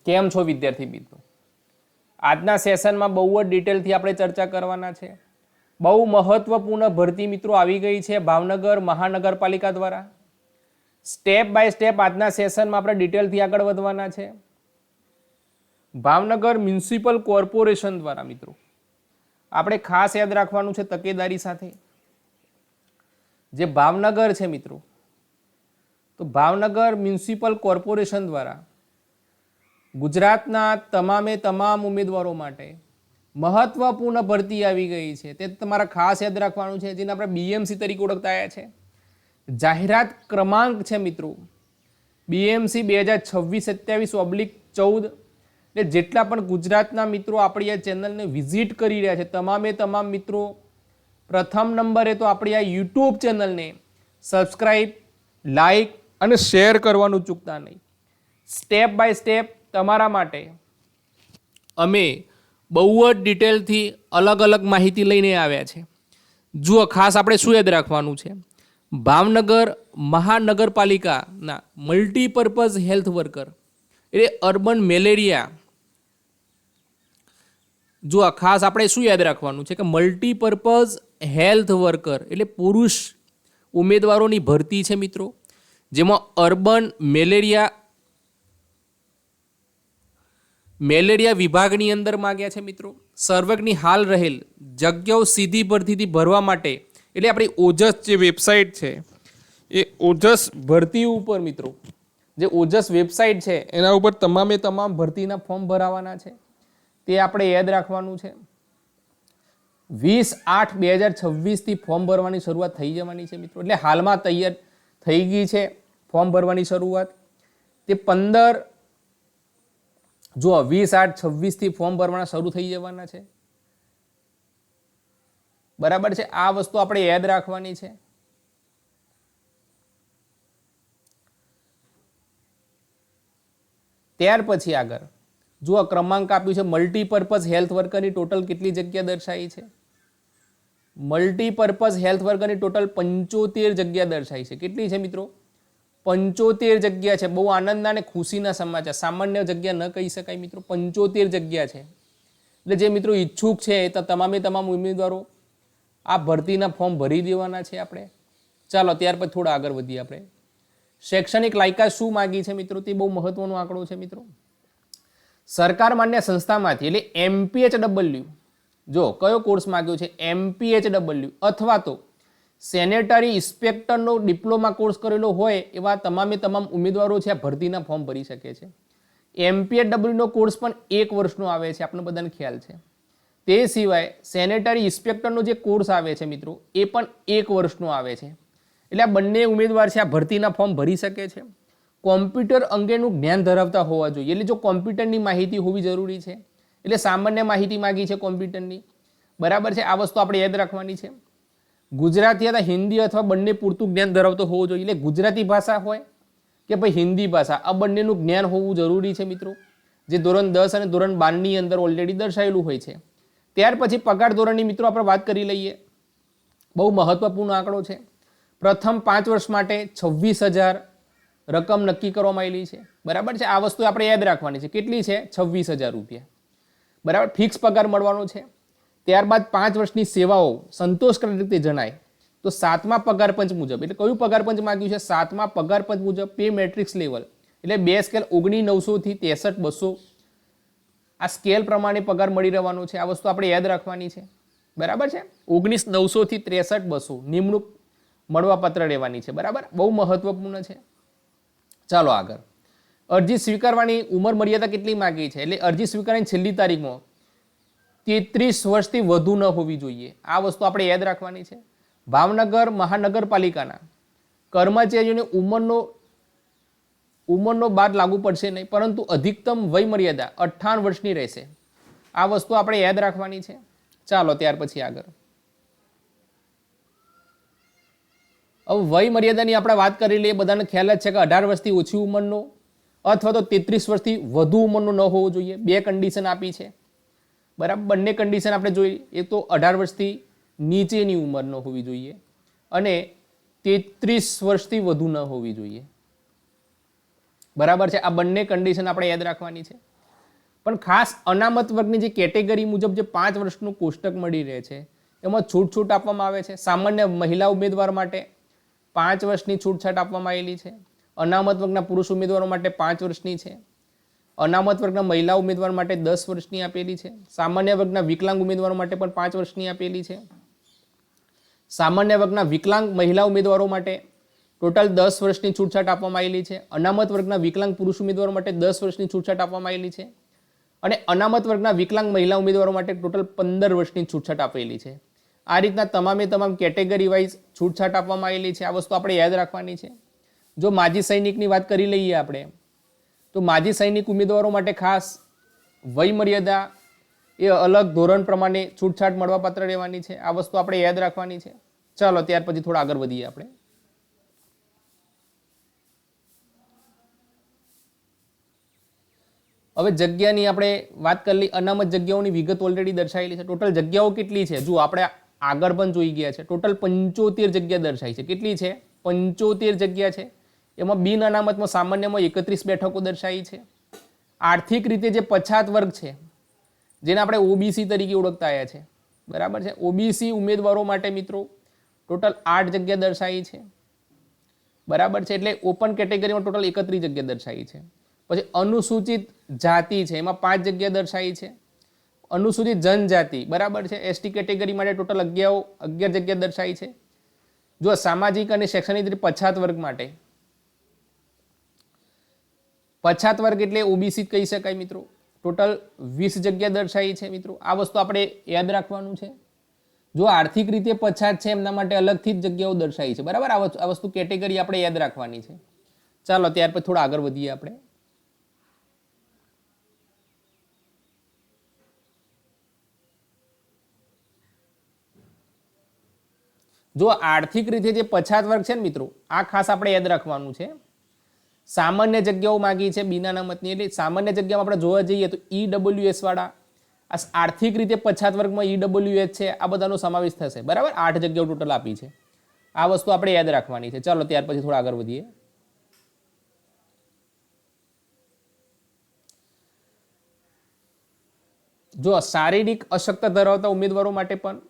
કેમ છો વિદ્યાર્થી મિત્રો? આજના સેશનમાં બહુ જ ડિટેલથી આપણે ચર્ચા કરવાના છે. બહુ મહત્વપૂર્ણ ભરતી મિત્રો આવી ગઈ છે ભાવનગર મહાનગરપાલિકા દ્વારા. સ્ટેપ બાય સ્ટેપ આજના સેશનમાં આપણે ડિટેલથી આગળ વધવાના છે. ભાવનગર મ્યુનિસિપલ કોર્પોરેશન દ્વારા મિત્રો આપણે ખાસ યાદ રાખવાનું છે તકેદારી સાથે. જે ભાવનગર છે મિત્રો, તો ભાવનગર મ્યુનિસિપલ કોર્પોરેશન દ્વારા ગુજરાતના તમામ ઉમેદવારો માટે મહત્વપૂર્ણ ભરતી આવી ગઈ છે. તે તમારે ખાસ યાદ રાખવાનું છે, જેને આપણે બીએમસી તરીકે ઓળખતા આવ્યા છે. જાહેરાત ક્રમાંક છે મિત્રો બીએમસી 2026-27/14. એટલે જેટલા પણ ગુજરાતના મિત્રો આપણી આ ચેનલને વિઝિટ કરી રહ્યા છે તમામ મિત્રો પ્રથમ નંબરે તો આપણી આ યુટ્યુબ ચેનલને સબસ્ક્રાઈબ, લાઈક અને શેર કરવાનું ચૂકતા નહીં. સ્ટેપ બાય સ્ટેપ તમારા માટે અમે બહુ જ ડિટેલથી અલગ માહિતી લઈને આવ્યા છે. જુઓ, ખાસ આપણે શું યાદ રાખવાનું છે, ભાવનગર મહાનગરપાલિકાના મલ્ટીપર્પઝ હેલ્થ વર્કર એટલે અર્બન મેલેરિયા. જુઓ, ખાસ આપણે શું યાદ રાખવાનું છે કે મલ્ટીપર્પઝ હેલ્થ વર્કર એટલે પુરુષ ઉમેદવારોની ભરતી છે મિત્રો, જેમાં અર્બન મેલેરિયા વિભાગની અંદર માગ્યા છે મિત્રો. સર્વેની હાલ રહેલ જગ્યાઓ સીધી ભરતીથી ભરવા માટે એટલે આપણી ઓજસ જે વેબસાઇટ છે એ ઓજસ ભરતી ઉપર મિત્રો, જે ઓજસ વેબસાઇટ છે એના ઉપર તમામ ભરતીના ફોર્મ ભરાવાના છે. તે આપણે યાદ રાખવાનું છે. 20/8/2026 ફોર્મ ભરવાની શરૂઆત થઈ જવાની છે મિત્રો. એટલે હાલમાં તૈયાર થઈ ગઈ છે ફોર્મ ભરવાની શરૂઆત. તે 20/8/26 ફોર્મ ભરવાના શરૂ થઈ જવાના છે. બરાબર છે, આ વસ્તુ આપણે યાદ રાખવાની છે. ત્યાર પછી આગળ જુઓ, ક્રમાંક આપ્યું છે મલ્ટીપર્પઝ હેલ્થ વર્કરની ટોટલ કેટલી જગ્યા દર્શાવી છે. મલ્ટીપર્પઝ હેલ્થ વર્કરની ટોટલ 75 જગ્યા દર્શાવી છે. કેટલી છે મિત્રો? 75 જગ્યા છે. બહુ આનંદના અને ખુશીના સમાચાર. સામાન્ય જગ્યા ન કહી શકાય મિત્રો, 75 જગ્યા છે. એટલે જે મિત્રો ઈચ્છુક છે તો તમામ ઉમેદવારો આ ભરતીના ફોર્મ ભરી દેવાના છે આપણે. ચાલો ત્યાર પછી થોડા આગળ વધીએ આપણે. શૈક્ષણિક લાયકાત શું માગી છે મિત્રો? તે બહુ મહત્વનો આંકડો છે મિત્રો. સરકાર માન્ય સંસ્થામાંથી એટલે MPHW, જો કયો કોર્સ માગ્યો છે MPHW અથવા તો સેનેટરી ઇન્સ્પેક્ટરનો ડિપ્લોમા કોર્સ કરેલો હોય એવા તમામ ઉમેદવારો છે આ ભરતીના ફોર્મ ભરી શકે છે. MPHWનો કોર્સ પણ 1 વર્ષનો આવે છે, આપણને બધાને ખ્યાલ છે. તે સિવાય સેનેટરી ઇન્સ્પેક્ટરનો જે કોર્સ આવે છે મિત્રો એ પણ 1 વર્ષનો આવે છે. એટલે આ બંને ઉમેદવાર છે આ ભરતીના ફોર્મ ભરી શકે છે. કોમ્પ્યુટર અંગેનું જ્ઞાન ધરાવતા હોવા જોઈએ. એટલે જો કોમ્પ્યુટરની માહિતી હોવી જરૂરી છે. એટલે સામાન્ય માહિતી માગી છે કોમ્પ્યુટરની. બરાબર છે, આ વસ્તુ આપણે યાદ રાખવાની છે. ગુજરાતી અથવા હિન્દી અથવા બંને પૂરતું જ્ઞાન ધરાવતો હોવું જોઈએ. એટલે ગુજરાતી ભાષા હોય કે ભાઈ હિન્દી ભાષા, આ બંનેનું જ્ઞાન હોવું જરૂરી છે મિત્રો, જે ધોરણ 10 અને ધોરણ 12ની અંદર ઓલરેડી દર્શાવેલું હોય છે. ત્યાર પછી પગાર ધોરણની મિત્રો આપણે વાત કરી લઈએ. બહુ મહત્વપૂર્ણ આંકડો છે. પ્રથમ 5 વર્ષ માટે 26,000 રકમ નક્કી કરવામાં આવેલી છે. બરાબર છે, આ વસ્તુ આપણે યાદ રાખવાની છે. કેટલી છે? 26,000 રૂપિયા. બરાબર, ફિક્સ પગાર મળવાનો છે. ત્યારબાદ 5 વર્ષની સેવાઓ સંતોષકારક રીતે જણાય તો 7મા પગાર પંચ મુજબ, એટલે કયું પગાર પંચ માંગ્યું છે? 7મા પગાર પંચ મુજબ પે મેટ્રિક્સ લેવલ એટલે 2 સ્કેલ 19,900 થી 63,200 આ સ્કેલ પ્રમાણે પગાર મળી રહેવાનો છે. આ વસ્તુ આપણે યાદ રાખવાની છે. બરાબર છે, 19,900 થી 63,200 નિમણૂક મળવાપત્ર રહેવાની છે. બરાબર, બહુ મહત્વપૂર્ણ છે. ચાલો આગળ. અરજી સ્વીકારવાની ઉંમર મર્યાદા કેટલી માગી છે? એટલે અરજી સ્વીકારવાની છેલ્લી તારીખમાં 33 વર્ષથી વધુ ન હોવી જોઈએ. આ વસ્તુ આપણે યાદ રાખવાની છે. ભાવનગર મહાનગરપાલિકાના કર્મચારીઓને ઉંમરનો બાદ લાગુ પડશે નહીં, પરંતુ અધિકતમ વય મર્યાદા 58 વર્ષની રહેશે. આ વસ્તુ આપણે યાદ રાખવાની છે. ચાલો ત્યાર પછી આગળ. હવે વય મર્યાદાની આપણે વાત કરી લઈએ. બધાને ખ્યાલ જ છે કે 18 વર્ષથી ઓછી ઉંમરનો અથવા તો 33 વર્ષથી વધુ ઉંમરનો ન હોવો જોઈએ. 2 કન્ડિશન આપી છે. બરાબર, બંને કન્ડિશન આપણે જોઈ. એ તો 18 વર્ષથી નીચેની ઉંમર ન હોવી જોઈએ અને 33 વર્ષથી વધુ ન હોવી જોઈએ. બરાબર છે, આ બંને કન્ડિશન આપણે યાદ રાખવાની છે. પણ ખાસ અનામત વર્ગની જે કેટેગરી મુજબ જે 5 વર્ષનું કોષ્ટક મળી રહે છે એમાં છૂટ આપવામાં આવે છે. સામાન્ય મહિલા ઉમેદવાર માટે 5 વર્ષની છૂટછાટ આપવામાં આવેલી છે. અનામત વર્ગના પુરુષ ઉમેદવારો માટે 5 વર્ષની છે. અનામત વર્ગના મહિલા ઉમેદવાર માટે 10 વર્ષની આપેલી છે. સામાન્ય વર્ગના વિકલાંગ ઉમેદવારો માટે પણ 5 વર્ષની આપેલી છે. સામાન્ય વર્ગના વિકલાંગ મહિલા ઉમેદવારો માટે ટોટલ 10 વર્ષની છૂટછાટ આપવામાં આવેલી છે. અનામત વર્ગના વિકલાંગ પુરુષ ઉમેદવારો માટે 10 વર્ષની છૂટછાટ આપવામાં આવેલી છે. અને અનામત વર્ગના વિકલાંગ મહિલા ઉમેદવારો માટે ટોટલ 15 વર્ષની છૂટછાટ આપેલી છે. આ રીતના તમામ કેટેગરી વાઇઝ છૂટછાટ આપવામાં આવેલી છે. આ વસ્તુ આપણે યાદ રાખવાની છે. જો માજી સૈનિકની વાત કરી લઈએ આપણે, તો માજી સૈનિક ઉમેદવારો માટે ખાસ વય મર્યાદા એ અલગ ધોરણ પ્રમાણે છૂટછાટ મળવાપાત્ર રહેવાની છે. આ વસ્તુ આપણે યાદ રાખવાની છે. ચાલો ત્યાર પછી થોડા આગળ વધીએ આપણે. હવે જગ્યાની આપણે વાત કરી લઈ. અનામત જગ્યાઓની વિગત ઓલરેડી દર્શાવેલી છે. ટોટલ જગ્યાઓ કેટલી છે જુઓ, આપણે આગળ પણ જોઈ ગયા છે. ટોટલ 75 જગ્યા દર્શાવી છે. કેટલી છે? 75 જગ્યા છે. એમાં બિન અનામતમાં સામાન્યમાં 31 બેઠકો દર્શાવી છે. આર્થિક રીતે જે પછાત વર્ગ છે જેને આપણે ઓબીસી તરીકે ઓળખતા આવ્યા છે, બરાબર છે, ઓબીસી ઉમેદવારો માટે મિત્રો ટોટલ 8 જગ્યા દર્શાવી છે, બરાબર છે. એટલે ઓપન કેટેગરીમાં ટોટલ 31 જગ્યા દર્શાવી છે. પછી અનુસૂચિત જાતિ છે એમાં 5 જગ્યા દર્શાવી છે. અનુસૂચિત જનજાતિ, બરાબર છે, એસટી કેટેગરી માટે ટોટલ 11 જગ્યા દર્શાવી છે. જો સામાજિક અને શૈક્ષણિક રીતે પછાત વર્ગ માટે, પછાત વર્ગ એટલે ઓબીસી કહી શકાય મિત્રો, ટોટલ 20 જગ્યા દર્શાવી છે મિત્રો. આ વસ્તુ આપણે યાદ રાખવાનું છે. જો આર્થિક રીતે પછાત છે એમના માટે અલગથી જ જગ્યાઓ દર્શાવી છે, બરાબર. આ વસ્તુ કેટેગરી આપણે યાદ રાખવાની છે. ચાલો ત્યાર પછી થોડા આગળ વધીએ આપણે. જો આર્થિક રીતે જે પછાત વર્ગ છે ને મિત્રો, આ ખાસ આપણે યાદ રાખવાનું છે. સામાન્ય જગ્યાઓ માગી છે બિન અનામતની, એટલે સામાન્ય જગ્યામાં આપણે જોવા જઈએ તો ઈડબ્લ્યુએસ વાળા, આ આર્થિક રીતે પછાત વર્ગમાં ઈડબ્લ્યુએસ છે, આ બધાનો સમાવેશ થશે, બરાબર. 8 જગ્યાઓ ટોટલ આપી છે. આ વસ્તુ આપણે યાદ રાખવાની છે. ચાલો ત્યાર પછી થોડા આગળ વધીએ. જો શારીરિક અશક્તતા ધરાવતા ઉમેદવારો માટે પણ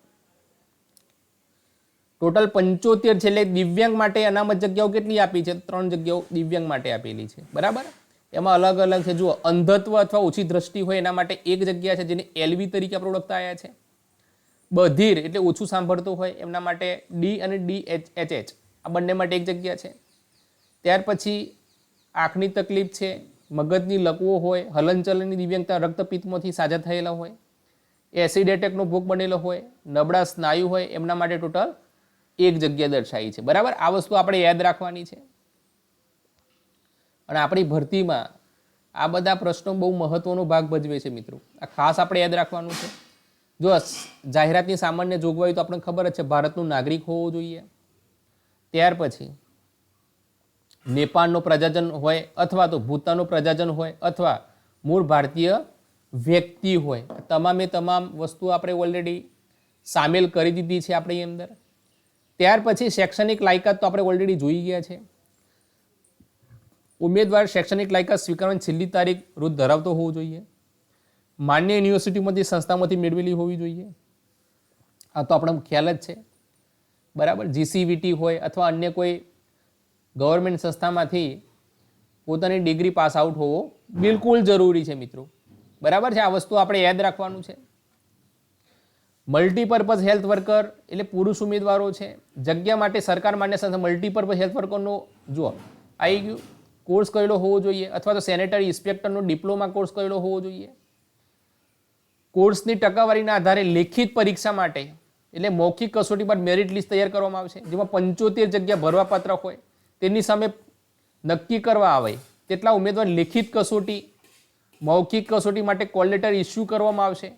ટોટલ 75 છે. એટલે દિવ્યાંગ માટે અનામત જગ્યાઓ કેટલી આપી છે? 3 જગ્યાઓ દિવ્યાંગ માટે આપેલી છે, બરાબર. એમાં અલગ અલગ છે. જુઓ, અંધત્વ અથવા ઓછી દ્રષ્ટિ હોય એના માટે 1 જગ્યા છે જેને એલવી તરીકે આપણે ઓળખતા આવ્યા છે. બધિર એટલે ઓછું સાંભળતું હોય એમના માટે ડી અને DHH આ બંને માટે 1 જગ્યા છે. ત્યાર પછી આંખની તકલીફ છે, મગજની લકવો હોય, હલનચલનની દિવ્યાંગતા, રક્તપિત્તમાંથી સાજા થયેલા હોય, એસિડ એટેકનો ભોગ બનેલો હોય, નબળા સ્નાયુ હોય, એમના માટે ટોટલ 1 જગ્યા દર્શાવી છે, બરાબર. આ વસ્તુ આપણે યાદ રાખવાની છે. અને આપણી ભરતીમાં આ બધા પ્રશ્નો બહુ મહત્વનો ભાગ ભજવે છે મિત્રો. આ ખાસ આપણે યાદ રાખવાનું છે. જો જાહેરાતની સામાન્ય જોગવાઈ તો આપણને ખબર જ છે, ભારતનું નાગરિક હોવો જોઈએ. ત્યાર પછી નેપાળનો પ્રજાજન હોય અથવા તો ભૂતાનનો પ્રજાજન હોય અથવા મૂળ ભારતીય વ્યક્તિ હોય. તમામ વસ્તુ આપણે ઓલરેડી સામેલ કરી દીધી છે આપણી અંદર. ત્યાર પછી શૈક્ષણિક લાયકાત તો આપણે ઓલરેડી જોઈ ગયા છે. ઉમેદવાર શૈક્ષણિક લાયકાત સ્વીકારવાની છેલ્લી તારીખ રોજ ધરાવતો હોવો જોઈએ. માન્ય યુનિવર્સિટીમાંથી સંસ્થામાંથી મેળવેલી હોવી જોઈએ. આ તો આપણને ખ્યાલ જ છે, બરાબર. જીસીવીટી હોય અથવા અન્ય કોઈ ગવર્મેન્ટ સંસ્થામાંથી પોતાની ડિગ્રી પાસ આઉટ હોવો બિલકુલ જરૂરી છે મિત્રો, બરાબર છે. આ વસ્તુ આપણે યાદ રાખવાનું છે. મલ્ટીપર્પઝ હેલ્થ વર્કર એટલે પુરુષ ઉમેદવારો છે. જગ્યા માટે સરકાર માન્ય સંસ્થા મલ્ટીપર્પઝ હેલ્થ વર્કરનો જુઓ આવી ગયું કોર્સ કરેલો હોવો જોઈએ અથવા તો સેનેટરી ઇન્સ્પેક્ટરનો ડિપ્લોમા કોર્સ કરેલો હોવો જોઈએ. કોર્સની ટકાવારીના આધારે લેખિત પરીક્ષા માટે એટલે મૌખિક કસોટી પર મેરિટ લિસ્ટ તૈયાર કરવામાં આવશે, જેમાં 75 જગ્યા ભરવાપાત્ર હોય તેની સામે નક્કી કરવા આવે તેટલા ઉમેદવાર લેખિત કસોટી, મૌખિક કસોટી માટે કોલ લેટર ઇસ્યુ કરવામાં આવશે.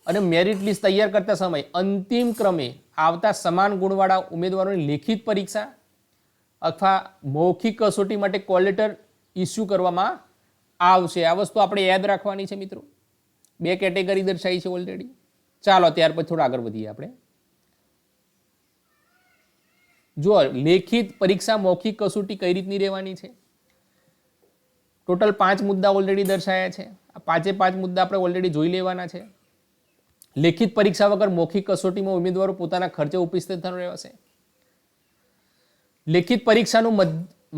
અને મેરિટ લિસ્ટ તૈયાર કરતા સમયે અંતિમ ક્રમે આવતા સમાન ગુણવાળા ઉમેદવારોની લેખિત પરીક્ષા અથવા મૌખિક કસોટી માટે કોલ લેટર ઇસ્યુ કરવામાં આવશે. આ વસ્તુ આપણે યાદ રાખવાની છે મિત્રો. 2 કેટેગરી દર્શાવી છે ઓલરેડી. ચાલો ત્યાર પછી થોડા આગળ વધીએ આપણે. જો લેખિત પરીક્ષા મૌખિક કસોટી કઈ રીતની રહેવાની છે? ટોટલ 5 મુદ્દા ઓલરેડી દર્શાયા છે. આ 5 મુદ્દા આપણે ઓલરેડી જોઈ લેવાના છે. લેખિત પરીક્ષા વગર મૌખિક કસોટીમાં ઉમેદવારો પોતાના ખર્ચે ઉપસ્થિત થવાનું રહેશે. લેખિત પરીક્ષાનું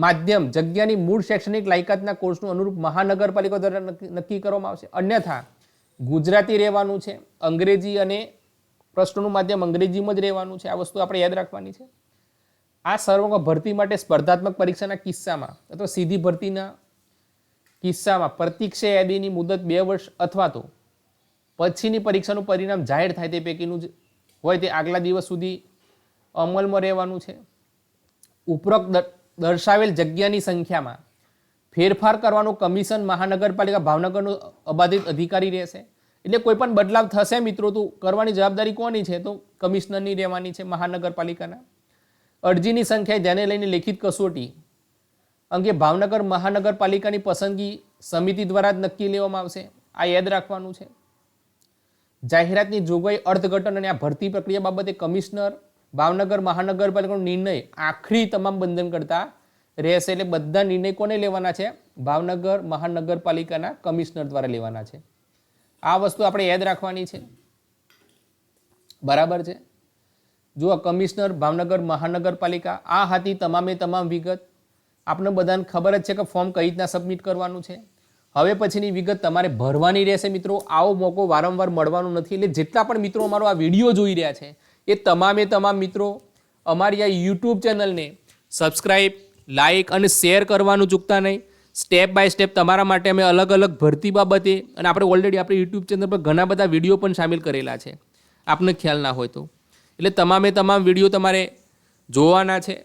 માધ્યમ જગ્યાની મૂળ શૈક્ષણિક લાયકાતના કોર્સનું અનુરૂપ મહાનગરપાલિકા દ્વારા નક્કી કરવામાં આવશે. અન્યથા ગુજરાતી રહેવાનું છે, અંગ્રેજી અને પ્રશ્નોનું માધ્યમ અંગ્રેજીમાં જ રહેવાનું છે. આ વસ્તુ આપણે યાદ રાખવાની છે. આ સર્વ ભરતી માટે સ્પર્ધાત્મક પરીક્ષાના કિસ્સામાં અથવા સીધી ભરતીના કિસ્સામાં પ્રતીક્ષા યાદીની મુદત 2 વર્ષ અથવા તો પછીની પરીક્ષાનું પરિણામ જાહેર થાય તે પૈકીનું જ હોય તે આગલા દિવસ સુધી અમલમાં રહેવાનું છે. ઉપરોક્ત દર્શાવેલ જગ્યાની સંખ્યામાં ફેરફાર કરવાનું કમિશન મહાનગરપાલિકા ભાવનગરનો અબાધિત અધિકારી રહેશે. એટલે કોઈ પણ બદલાવ થશે મિત્રો તો કરવાની જવાબદારી કોની છે? તો કમિશનરની રહેવાની છે મહાનગરપાલિકાના. અરજીની સંખ્યા ધ્યાને લઈને લેખિત કસોટી અંગે ભાવનગર મહાનગરપાલિકાની પસંદગી સમિતિ દ્વારા જ નક્કી લેવામાં આવશે. આ યાદ રાખવાનું છે. જાહેરાતની જોગવાઈ અર્થઘટન અને આ ભરતી પ્રક્રિયા બાબતે કમિશનર ભાવનગર મહાનગરપાલિકાનો નિર્ણય આખરી તમામ બંધન કરતા રહેશે. એટલે બધા નિર્ણય કોને લેવાના છે? ભાવનગર મહાનગરપાલિકાના કમિશનર દ્વારા લેવાના છે. આ વસ્તુ આપણે યાદ રાખવાની છે. બરાબર છે. જો કમિશનર ભાવનગર મહાનગરપાલિકા આ હતી તમામે તમામ વિગત. આપણે બધાને ખબર જ છે કે ફોર્મ કઈ રીતના સબમિટ કરવાનું છે. હવે પછીની વિગત તમારે ભરવાની રહેશે મિત્રો. આવો મોકો વારંવાર મળવાનો નથી. એટલે જેટલા પણ મિત્રો અમારો આ વિડીયો જોઈ રહ્યા છે એ તમામે તમામ મિત્રો અમારી આ યુટ્યુબ ચેનલને સબસ્ક્રાઈબ, લાઇક અને શેર કરવાનું ચૂકતા નહીં. સ્ટેપ બાય સ્ટેપ તમારા માટે અમે અલગ અલગ ભરતી બાબતે અને આપણે ઓલરેડી આપણી યુટ્યુબ ચેનલ પર ઘણા બધા વિડીયો પણ સામેલ કરેલા છે, આપને ખ્યાલ ના હોય તો. એટલે તમામે તમામ વિડીયો તમારે જોવાના છે.